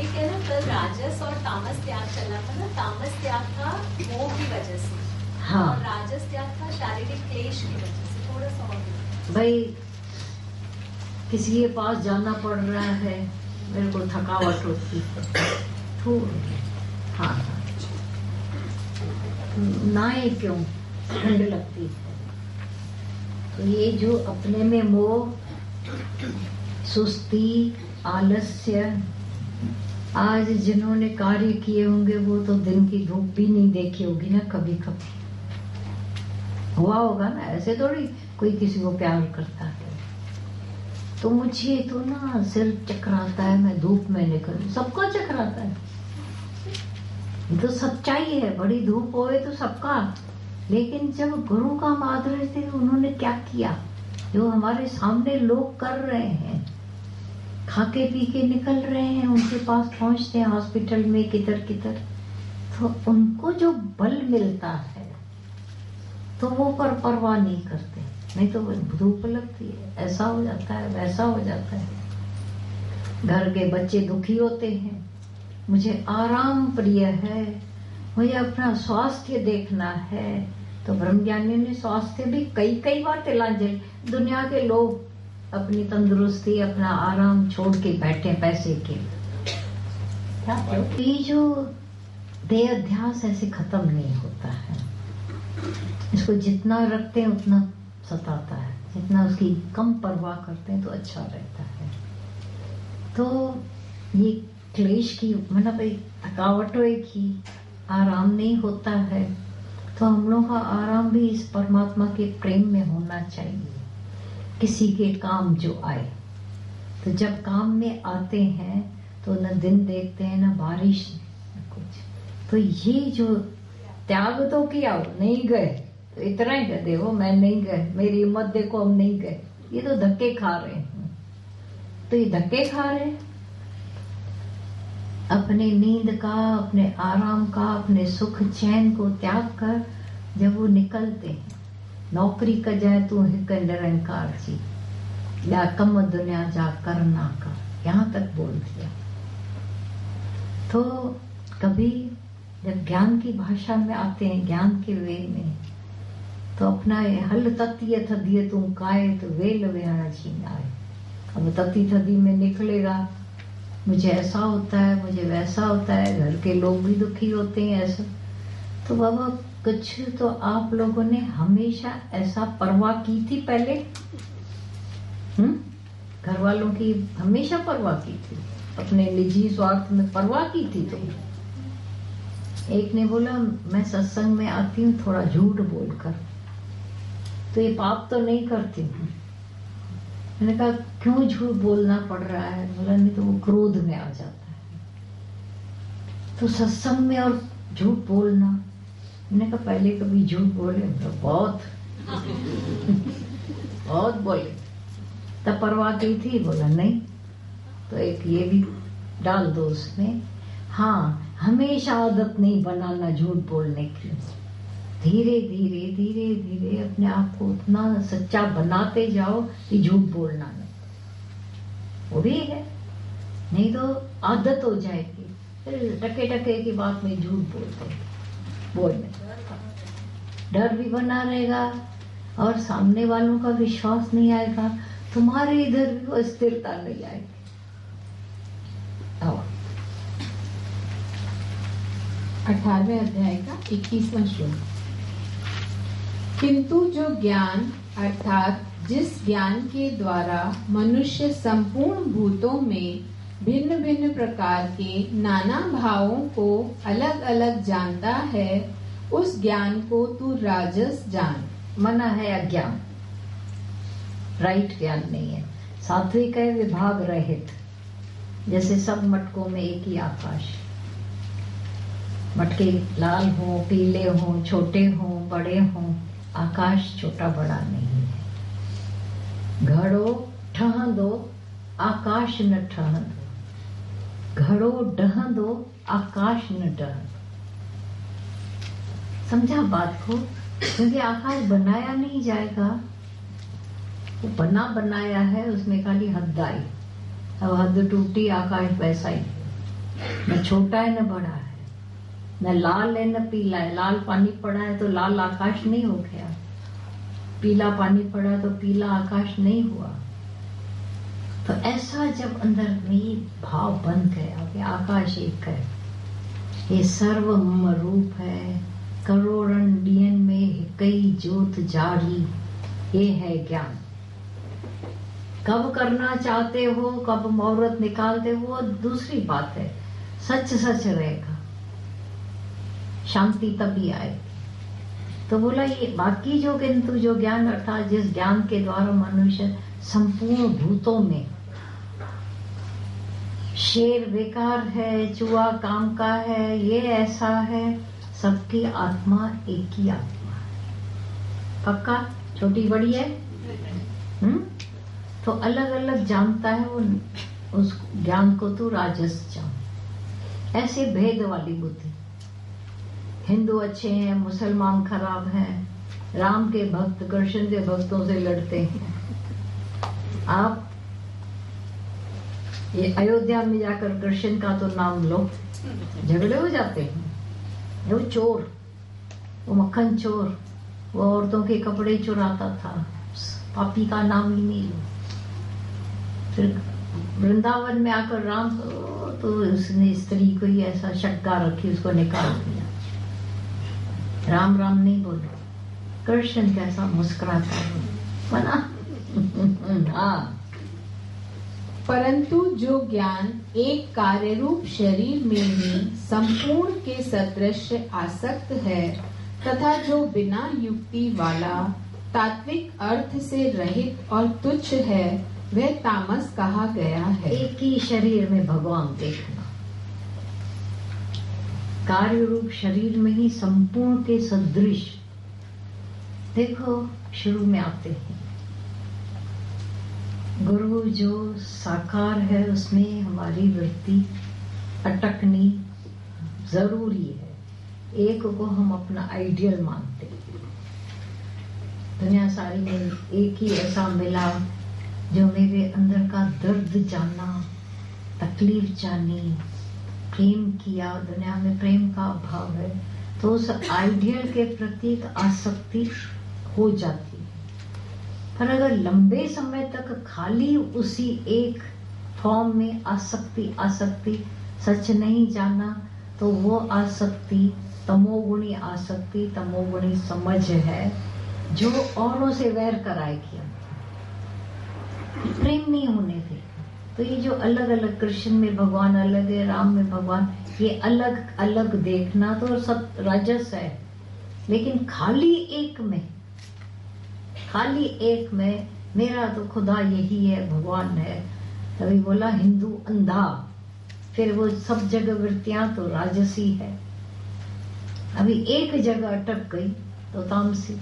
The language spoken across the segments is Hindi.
एक है ना, कल राजस और तामस त्याग चला था ना। तामस त्याग था मोह की वजह से, हाँ, और राजस त्याग था शारीरिक क्लेश की वजह से। थोड़ा सा और भाई किसी के पास जाना पड़ रहा है, मेरे को थकावट होती है थोड़ी, हाँ नाए क्यों, ठंड लगती है। तो ये जो अपने में मोह, सुस्ती, आलस्य, आज जिन्होंने कार्य किए होंगे वो तो दिन की धूप भी नहीं देखी होगी ना, कभी कभी हुआ होगा ना। ऐसे थोड़ी कोई किसी को प्यार करता है। तो मुझे तो ना सिर चकराता है, मैं धूप में निकल, सबको चकराता है, तो सच्चाई है। बड़ी धूप होए तो सबका, लेकिन जब गुरु का आदर्श थे, उन्होंने क्या किया, जो हमारे सामने लोग कर रहे हैं, खाके पी के निकल रहे हैं, उनके पास पहुंचते हैं हॉस्पिटल में किधर किधर, तो उनको जो बल मिलता है तो वो परवाह नहीं करते। नहीं तो धूप लगती है, ऐसा हो जाता है, वैसा हो जाता है। घर के बच्चे दुखी होते हैं, मुझे आराम प्रिय है, मुझे अपना स्वास्थ्य देखना है। तो ब्रह्मज्ञानी ने स्वास्थ्य भी कई बार तिलांजलि, दुनिया के लोग अपनी तंदुरुस्ती, अपना आराम छोड़ के बैठे पैसे के। ये जो देह अध्यास ऐसे खत्म नहीं होता है, इसको जितना रखते हैं उतना सताता है, जितना उसकी कम परवाह करते हैं तो अच्छा रहता है। तो ये क्लेश की मतलब थकावट की, आराम नहीं होता है, तो हम लोग का आराम भी इस परमात्मा के प्रेम में होना चाहिए। किसी के काम जो आए, तो जब काम में आते हैं तो न दिन देखते हैं, न बारिश, न कुछ। तो ये जो त्याग तो किया, नहीं गए तो इतना ही कह देखो मैं नहीं गए, मेरी हिम्मत देखो हम नहीं गए, ये तो धक्के खा रहे हैं। तो ये धक्के खा रहे हैं अपने नींद का, अपने आराम का, अपने सुख चैन को त्याग कर। जब वो निकलते हैं, नौकरी का जाए तू हिक निरंकार जी, या कम दुनिया जा करना का, यहाँ तक बोल दिया। तो कभी जब ज्ञान की भाषा में आते हैं, ज्ञान के वे में, तो अपना हल ततीय थदिय तू काए तो वेल वेहण छीन आए। अब तती थदी में निकलेगा, मुझे ऐसा होता है, मुझे वैसा होता है, घर के लोग भी दुखी होते हैं, ऐसा। तो बाबा कुछ तो आप लोगों ने हमेशा ऐसा परवाह की थी पहले, घर वालों की हमेशा परवाह की थी, अपने निजी स्वार्थ में परवाह की थी। तो एक ने बोला मैं सत्संग में आती हूँ थोड़ा झूठ बोलकर, तो ये पाप तो नहीं करती हूँ। मैंने कहा क्यों झूठ बोलना पड़ रहा है? बोला नहीं तो वो क्रोध में आ जाता है, तो सत्संग में और झूठ बोलना। मैंने कहा पहले कभी झूठ बोले? तो बहुत बहुत बोले, तब परवाह की थी? बोला नहीं। तो एक ये भी डाल दो उसमें, हाँ हमेशा आदत नहीं बनाना झूठ बोलने की, धीरे धीरे धीरे धीरे अपने आप को उतना सच्चा बनाते जाओ कि झूठ बोलना नहीं, वो भी है। नहीं तो आदत हो जाएगी, फिर टके टके की बात में झूठ बोलने, डर भी बना रहेगा और सामने वालों का विश्वास नहीं आएगा, तुम्हारे इधर भी वो स्थिरता नहीं आएगी। 18वें अध्याय का 21वां श्लोक। किंतु जो ज्ञान अर्थात जिस ज्ञान के द्वारा मनुष्य संपूर्ण भूतों में भिन्न भिन्न प्रकार के नाना भावों को अलग अलग जानता है, उस ज्ञान को तू राजस जान। मना है अज्ञान, राइट ज्ञान नहीं है। सात्विक है विभाग रहित, जैसे सब मटकों में एक ही आकाश, मटके लाल हो, पीले हो, छोटे हो, बड़े हो, आकाश छोटा बड़ा नहीं है। घड़ो ठह दो आकाश न ठह दो, घड़ो डह दो आकाश न डह दो। समझा बात को? क्योंकि आकाश बनाया नहीं जाएगा, वो बना बनाया है, उसमें खाली हद आई, अब हद टूटी आकाश वैसा ही। न छोटा है न बड़ा है, न लाल है न पीला है। लाल पानी पड़ा है तो लाल आकाश नहीं हो गया, पीला पानी पड़ा तो पीला आकाश नहीं हुआ। तो ऐसा जब अंदर में भाव बन गया कि आकाश एक है, ये सर्वम रूप है, करोड़न दियन में कई ज्योत जारी, ये है ज्ञान। कब करना चाहते हो, कब मुहूर्त निकालते हो, दूसरी बात है। सच सच रहेगा, शांति तभी आएगी। तो बोला ये बाकी जो किंतु जो ज्ञान अर्थात जिस ज्ञान के द्वारा मनुष्य संपूर्ण भूतों में, शेर बेकार है, चूहा काम का है, ये ऐसा है, सबकी आत्मा एक ही आत्मा है। पक्का? छोटी बड़ी है? तो अलग अलग जानता है वो, उस ज्ञान को तो राजस जान। ऐसे भेद वाली बुद्धि, हिंदू अच्छे हैं, मुसलमान खराब हैं, राम के भक्त कृष्ण के भक्तों से लड़ते हैं। आप ये अयोध्या में जाकर कृष्ण का तो नाम लो, झगड़े हो जाते हैं। वो चोर, वो मक्खन चोर, वो औरतों के कपड़े चुराता था, पापी का नाम ही नहीं लो। फिर वृंदावन में आकर राम तो उसने स्त्री को ही ऐसा शक्का रखी, उसको निकाल दिया। राम राम नहीं बोले, कृष्ण कैसा मुस्कुराता मना। हाँ, परंतु जो ज्ञान एक कार्य रूप शरीर में ही संपूर्ण के सदृश आसक्त है तथा जो बिना युक्ति वाला तात्विक अर्थ से रहित और तुच्छ है, वह तामस कहा गया है। एक ही शरीर में भगवान देखना, कार्य रूप शरीर में ही संपूर्ण के सदृश। देखो शुरू में आते हैं, गुरु जो साकार है उसमें हमारी वृत्ति अटकनी जरूरी है। एक को हम अपना आइडियल मानते हैं, दुनिया सारी में एक ही ऐसा मिला जो मेरे अंदर का दर्द जाना, तकलीफ जानी, प्रेम किया। दुनिया में प्रेम का अभाव है तो उस आइडियल के प्रति आसक्ति हो जाती है। पर अगर लंबे समय तक खाली उसी एक फॉर्म में आसक्ति सच नहीं जाना, तो वो आसक्ति तमोगुणी आसक्ति, तमोगुणी समझ है जो औरों से वैर कराएगी, प्रेम नहीं होने देगा। तो ये जो अलग अलग, कृष्ण में भगवान अलग है, राम में भगवान, ये अलग अलग देखना तो सब राजस है। लेकिन खाली एक में मेरा तो खुदा यही है, भगवान है। तभी बोला हिंदू अंधा, फिर वो सब जगह वृत्तियां तो राजसी है। अभी एक जगह अटक गई तो तामसी,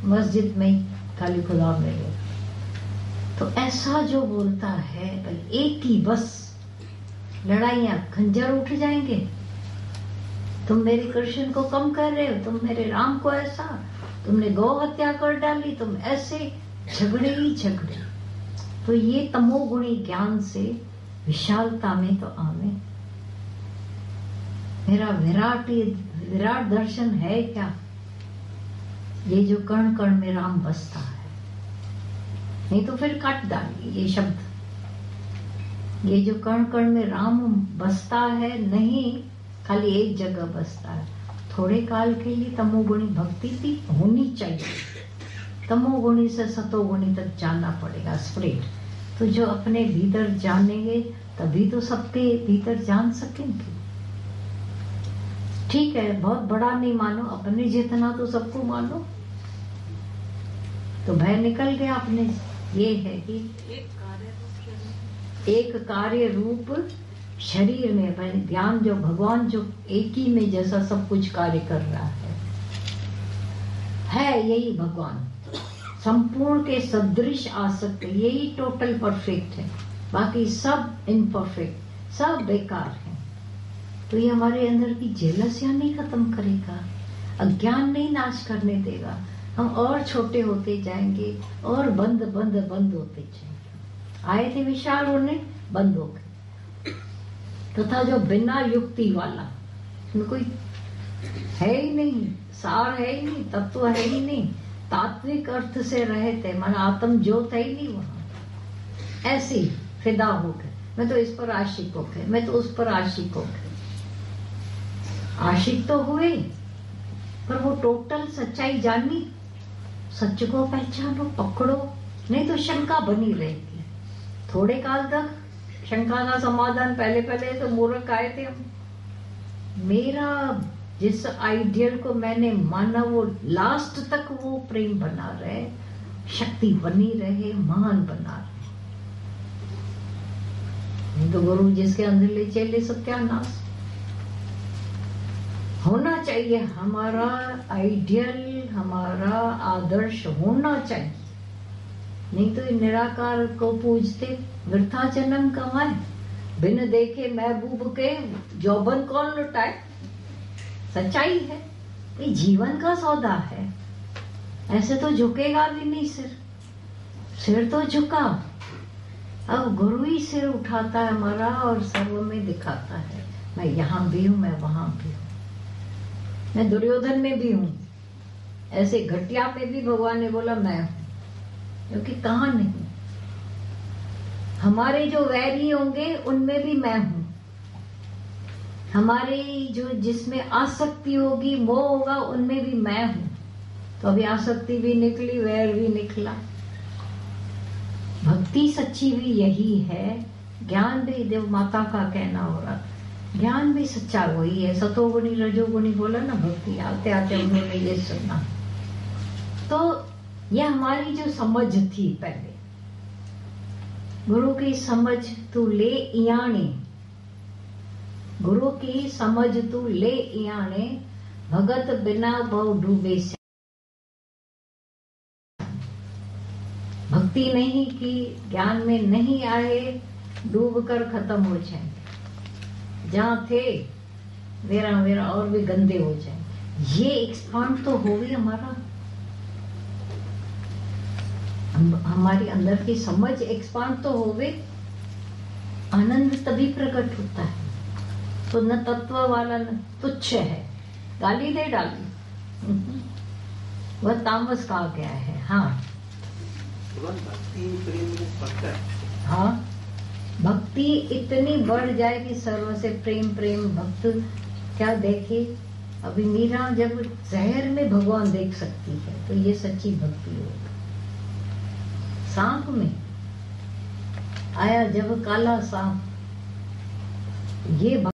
मस्जिद में ही खाली खुदा मिले। तो ऐसा जो बोलता है भाई एक ही बस, लड़ाइयां खंजर उठ जाएंगे। तुम मेरे कृष्ण को कम कर रहे हो, तुम मेरे राम को ऐसा, तुमने गौ हत्या कर डाली, तुम ऐसे, झगड़े ही झगड़े। तो ये तमोगुणी ज्ञान से विशालता में तो आवे। मेरा विराट दर्शन है क्या? ये जो कण कण में राम बसता है, नहीं तो फिर काट डालिए ये शब्द। ये जो कण कण में राम बसता है, नहीं खाली एक जगह बसता है। थोड़े काल के लिए तमोगुणी भक्ति भी होनी चाहिए, तमोगुणी से सतोगुणी तक जाना पड़ेगा स्प्रेड। तो जो अपने भीतर जानेंगे तभी तो सबके भीतर जान सकेंगे। ठीक है, बहुत बड़ा नहीं मानो, अपने जितना तो सबको मानो, तो भय निकल गया अपने। ये है कि एक कार्य रूप शरीर में ध्यान, जो भगवान जो एक ही में जैसा सब कुछ कार्य कर रहा है यही भगवान संपूर्ण के सदृश आसक्त, यही टोटल परफेक्ट है। बाकी सब इनपरफेक्ट, सब बेकार है। तो ये हमारे अंदर की जेलसियां नहीं खत्म करेगा, अज्ञान नहीं नाश करने देगा। हम और छोटे होते जाएंगे और बंद होते जाएंगे। आए थे विशाल होने, बंद हो गए। तथा जो बिना युक्ति वाला, उसमें कोई है ही नहीं, सार है ही नहीं, तत्व है ही नहीं, तात्विक अर्थ से रहते मन आत्म ज्योत है ही नहीं वहां, ऐसी फिदा हो गए। मैं तो इस पर आशिक हो गए, मैं तो उस पर आशिक हो गए। आशिक तो हुए, पर वो टोटल सच्चाई जानी, सच को पहचानो, पकड़ो, नहीं तो शंका बनी रहेगी। थोड़े काल तक शंका का समाधान, पहले पहले तो मूर्ख आए थे हम। मेरा जिस आइडियल को मैंने माना वो लास्ट तक वो प्रेम बना रहे, शक्ति बनी रहे, महान बना रहे। नहीं तो गुरु जिसके अंदर ले चले सत्यानाश। होना चाहिए हमारा आइडियल, हमारा आदर्श होना चाहिए, नहीं तो निराकार को पूजते वृथा जन्म कमाए। बिन देखे महबूब के जौबन कौन लुटाए। सच्चाई है, ये जीवन का सौदा है। ऐसे तो झुकेगा भी नहीं सिर, सिर तो झुका। अब गुरु ही सिर उठाता है हमारा और सर्व में दिखाता है, मैं यहाँ भी हूँ, मैं वहां भी हूँ, मैं दुर्योधन में भी हूँ। ऐसे घटिया में भी भगवान ने बोला मैं हूँ, क्योंकि कहाँ नहीं। हमारे जो वैरी होंगे उनमें भी मैं हूँ। हमारे जो जिसमें आसक्ति होगी, मोह होगा, उनमें भी मैं हूँ। तो अभी आसक्ति भी निकली, वैर भी निकला। भक्ति सच्ची भी यही है। ज्ञान भी देव माता का कहना हो रहा, ज्ञान भी सच्चा वही है। सतोगुणी रजोगुणी बोला ना, भक्ति आते आते उन्होंने ये सुना। तो यह हमारी जो समझ थी पहले, गुरु की समझ तू ले इयाने, गुरु की समझ तू ले इयाने, भगत बिना बहु डूबे से। भक्ति नहीं की, ज्ञान में नहीं आए, डूब कर खत्म हो जाएंगे। जहाँ थे वेरा वेरा और भी गंदे हो जाएंगे। ये एक्सपांड तो हो गई हमारा, हमारी अंदर की समझ एक्सपांड तो हो गई। आनंद तभी प्रकट होता है। तो न तत्व वाला न तुच्छ है, गाली दे डाली, वह तामस कहा गया है। हाँ भक्ति प्रेम में बढ़ता है। हाँ, भक्ति इतनी बढ़ जाए कि सर्व से प्रेम प्रेम भक्त क्या देखे। अभी मीरा जब जहर में भगवान देख सकती है तो ये सच्ची भक्ति होगी। सांप में आया जब काला सांप, ये